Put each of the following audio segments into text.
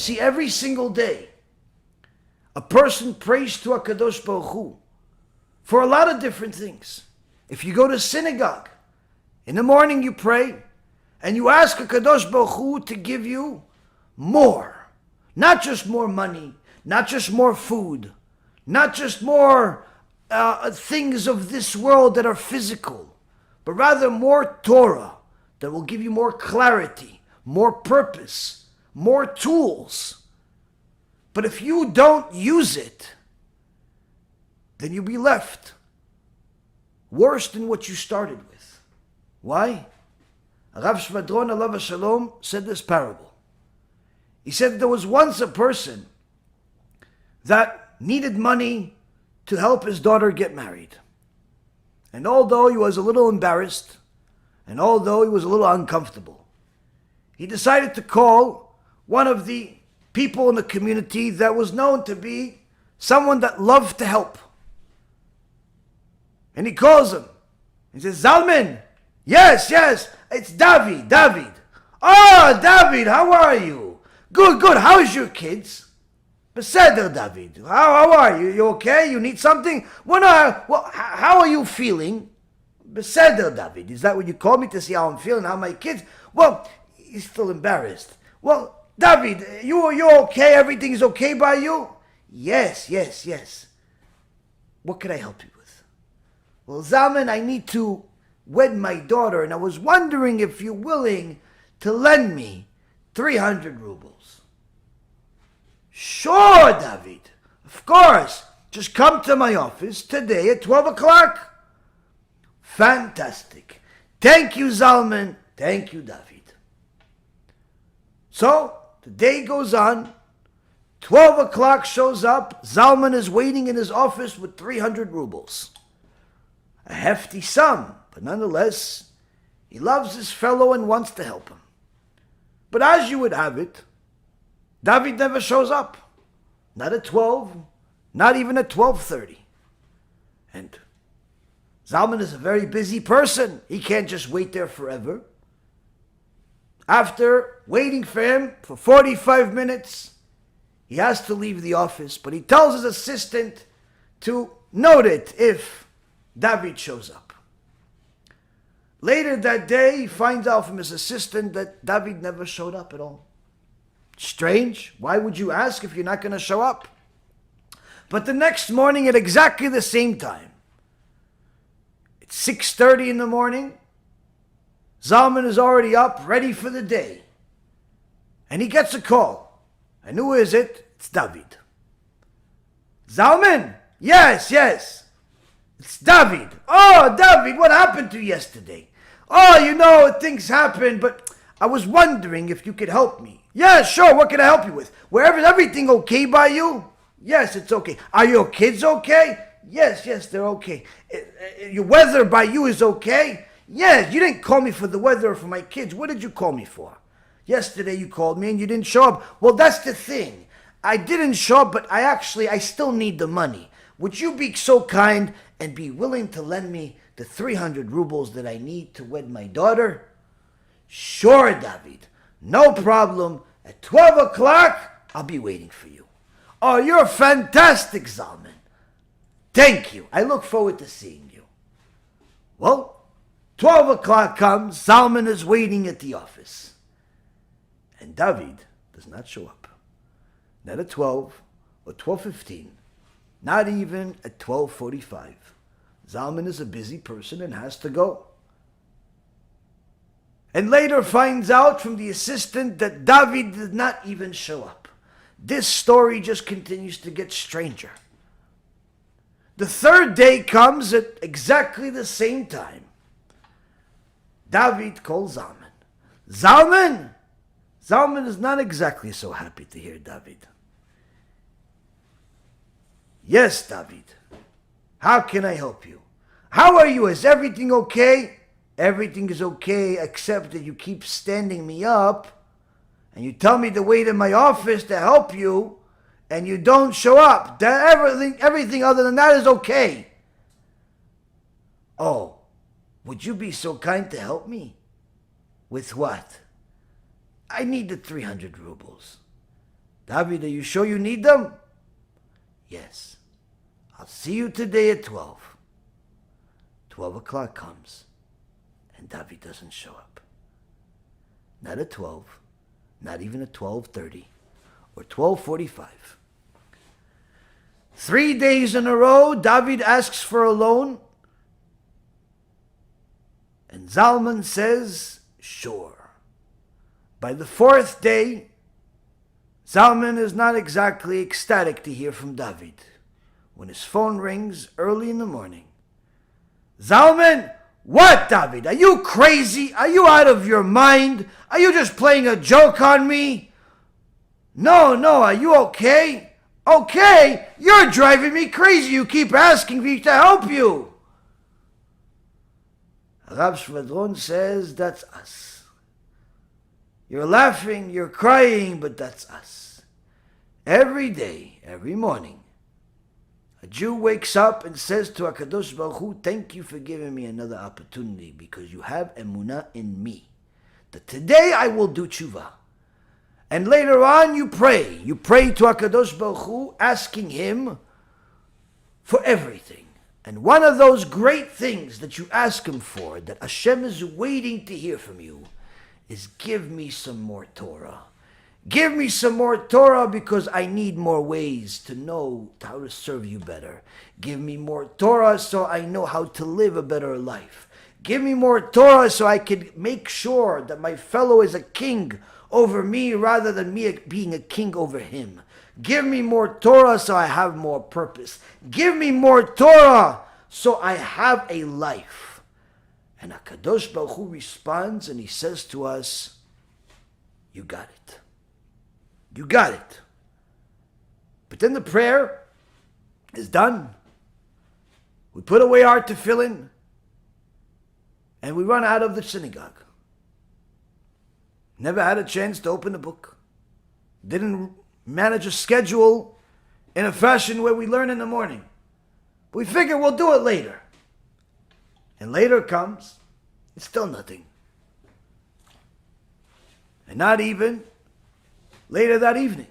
see every single day a person prays to HaKadosh Baruch Hu for a lot of different things. If you go to synagogue, in the morning you pray, and you ask HaKadosh Baruch Hu to give you more. Not just more money, not just more food, not just more things of this world that are physical, but rather more Torah that will give you more clarity, more purpose, more tools. But if you don't use it, then you'll be left worse than what you started with. Why? Rav Shvadron Alav Shalom said this parable. He said there was once a person that needed money to help his daughter get married. And although he was a little embarrassed, and although he was a little uncomfortable, he decided to call one of the people in the community that was known to be someone that loved to help. And he calls him. He says, Zalman, yes, it's David. Oh, David, how are you? Good. How's your kids? Beseder, David. How are you? You okay? You need something? How are you feeling? Beseder, David. Is that what you called me to see how I'm feeling? How my kids? Well, he's still embarrassed. Well, David, you okay? Everything's okay by you? Yes. What can I help you with? Well, Zalman, I need to wed my daughter, and I was wondering if you're willing to lend me 300 rubles. Sure, David. Of course. Just come to my office today at 12 o'clock. Fantastic. Thank you, Zalman. Thank you, David. So, the day goes on. 12 o'clock shows up. Zalman is waiting in his office with 300 rubles. A hefty sum, but nonetheless, he loves his fellow and wants to help him. But as you would have it, David never shows up. Not at 12, not even at 12:30. And Zalman is a very busy person. He can't just wait there forever. After waiting for him for 45 minutes, he has to leave the office, but he tells his assistant to note it if David shows up. Later that day, he finds out from his assistant that David never showed up at all. Strange. Why would you ask if you're not going to show up? But the next morning at exactly the same time, it's 6:30 in the morning, Zalman is already up, ready for the day. And he gets a call. And who is it? It's David. Zalman? Yes. It's David. Oh, David, what happened to you yesterday? Oh, things happen, but I was wondering if you could help me. Yeah, sure, what can I help you with? Is everything okay by you? Yes, it's okay. Are your kids okay? Yes, they're okay. Your weather by you is okay? Yes, you didn't call me for the weather or for my kids. What did you call me for? Yesterday you called me and you didn't show up. Well, that's the thing. I didn't show up, but I still need the money. Would you be so kind and be willing to lend me the 300 rubles that I need to wed my daughter? Sure, David. No problem. At 12 o'clock, I'll be waiting for you. Oh, you're fantastic, Zalman. Thank you. I look forward to seeing you. Well, 12 o'clock comes. Zalman is waiting at the office. And David does not show up. Not at 12 or 12:15. Not even at 12:45. Zalman is a busy person and has to go. And later finds out from the assistant that David did not even show up. This story just continues to get stranger. The third day comes at exactly the same time. David calls Zalman. Zalman! Zalman is not exactly so happy to hear David. Yes, David. How can I help you? How are you? Is everything okay? Everything is okay except that you keep standing me up and you tell me to wait in my office to help you and you don't show up. Everything other than that is okay. Oh, would you be so kind to help me? With what? I need the 300 rubles. David, are you sure you need them? Yes. I'll see you today at 12. 12 o'clock comes, and David doesn't show up. Not at 12, not even at 12:30 or 12:45. 3 days in a row, David asks for a loan, and Zalman says, sure. By the 4th day, Zalman is not exactly ecstatic to hear from David. When his phone rings early in the morning, Zalman, what, David? Are you crazy? Are you out of your mind? Are you just playing a joke on me? No, are you okay? Okay? You're driving me crazy. You keep asking me to help you. Rav Shvadron says, that's us. You're laughing, you're crying, but that's us. Every day, every morning, a Jew wakes up and says to HaKadosh Baruch Hu, thank you for giving me another opportunity because you have emunah in me. That today I will do tshuva. And later on you pray. You pray to HaKadosh Baruch Hu asking him for everything. And one of those great things that you ask him for, that Hashem is waiting to hear from you, is give me some more Torah. Give me some more Torah because I need more ways to know how to serve you better. Give me more Torah so I know how to live a better life. Give me more Torah so I can make sure that my fellow is a king over me rather than me being a king over him. Give me more Torah so I have more purpose. Give me more Torah so I have a life. And HaKadosh Baruch Hu responds and he says to us, you got it. You got it. But then the prayer is done. We put away our tefillin and we run out of the synagogue. Never had a chance to open the book. Didn't manage a schedule in a fashion where we learn in the morning. We figure we'll do it later. And later comes, it's still nothing. And not even later that evening.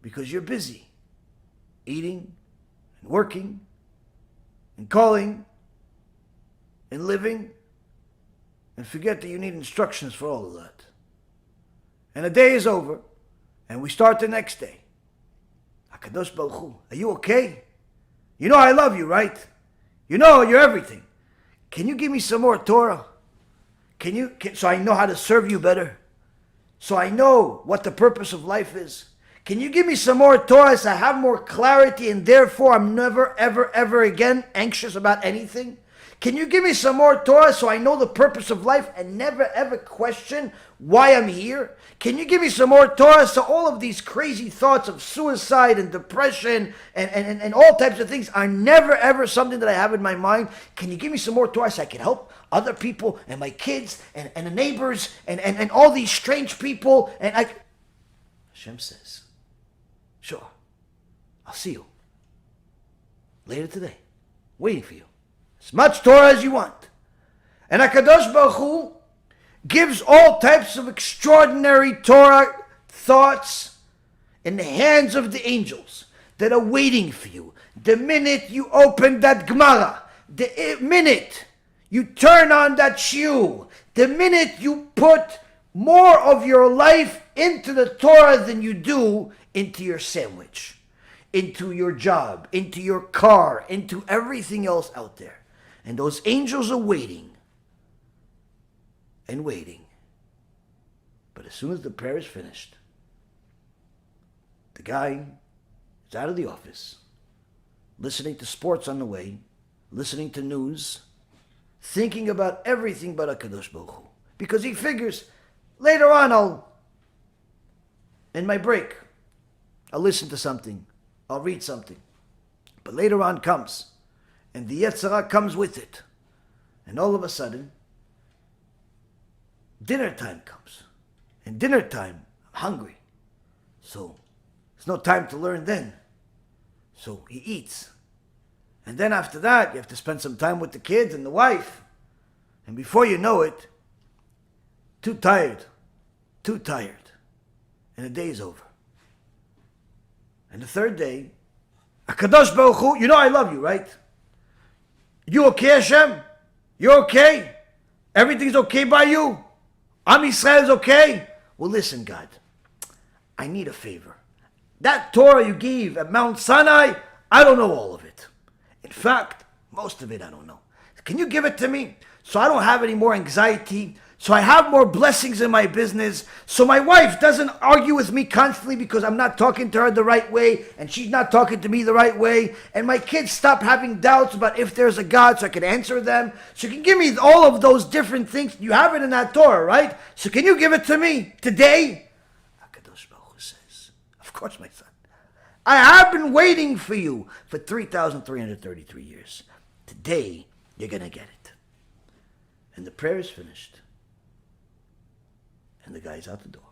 Because you're busy. Eating and working and calling and living. And forget that you need instructions for all of that. And the day is over. And we start the next day. HaKadosh Baruch Hu, are you okay? You know I love you, right? You know you're everything. Can you give me some more Torah? So I know how to serve you better? So I know what the purpose of life is? Can you give me some more Torah so I have more clarity and therefore I'm never, ever, ever again anxious about anything? Can you give me some more Torah so I know the purpose of life and never ever question why I'm here? Can you give me some more Torah so all of these crazy thoughts of suicide and depression and all types of things are never ever something that I have in my mind? Can you give me some more Torah so I can help other people and my kids and the neighbors and all these strange people? And Hashem says, sure, I'll see you later today, waiting for you. As much Torah as you want. And HaKadosh Baruch Hu gives all types of extraordinary Torah thoughts in the hands of the angels that are waiting for you. The minute you open that Gemara, the minute you turn on that shiur, the minute you put more of your life into the Torah than you do into your sandwich, into your job, into your car, into everything else out there. And those angels are waiting and waiting. But as soon as the prayer is finished, the guy is out of the office, listening to sports on the way, listening to news, thinking about everything but HaKadosh Baruch Hu. Because he figures, later on in my break, I'll listen to something, I'll read something. But later on comes, and the Yetzirah comes with it. And all of a sudden, dinner time comes. And dinner time, I'm hungry. So, there's no time to learn then. So, he eats. And then after that, you have to spend some time with the kids and the wife. And before you know it, too tired. And the day is over. And the third day, HaKadosh Baruch Hu, you know I love you, right? You okay, Hashem? You okay? Everything's okay by you? Am Yisrael is okay? Well, listen, God, I need a favor. That Torah you gave at Mount Sinai, I don't know all of it. In fact, most of it I don't know. Can you give it to me so I don't have any more anxiety, so I have more blessings in my business, so my wife doesn't argue with me constantly because I'm not talking to her the right way and she's not talking to me the right way, and my kids stop having doubts about if there's a God so I can answer them. So you can give me all of those different things. You have it in that Torah, right? So can you give it to me today? HaKadosh Baruch Hu says, of course, my son. I have been waiting for you for 3,333 years. Today, you're going to get it. And the prayer is finished. And the guy's out the door.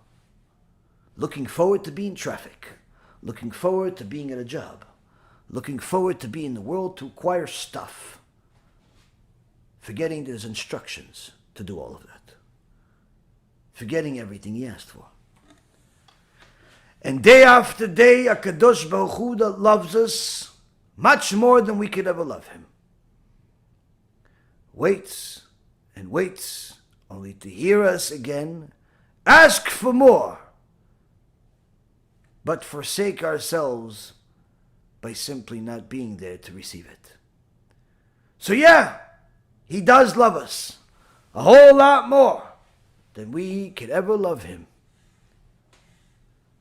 Looking forward to being in traffic. Looking forward to being at a job. Looking forward to being in the world to acquire stuff. Forgetting there's instructions to do all of that. Forgetting everything he asked for. And day after day, HaKadosh Baruch Hu that loves us much more than we could ever love him, waits and waits only to hear us again ask for more, but forsake ourselves by simply not being there to receive it. So yeah, he does love us a whole lot more than we could ever love him.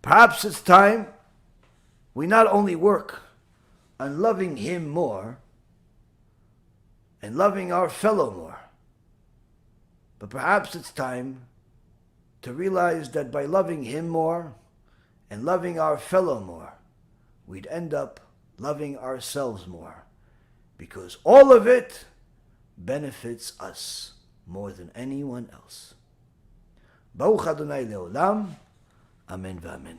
Perhaps it's time we not only work on loving him more and loving our fellow more, but perhaps it's time to realize that by loving him more and loving our fellow more, we'd end up loving ourselves more, because all of it benefits us more than anyone else. Baruch Adonai Leolam. Amen v'amen.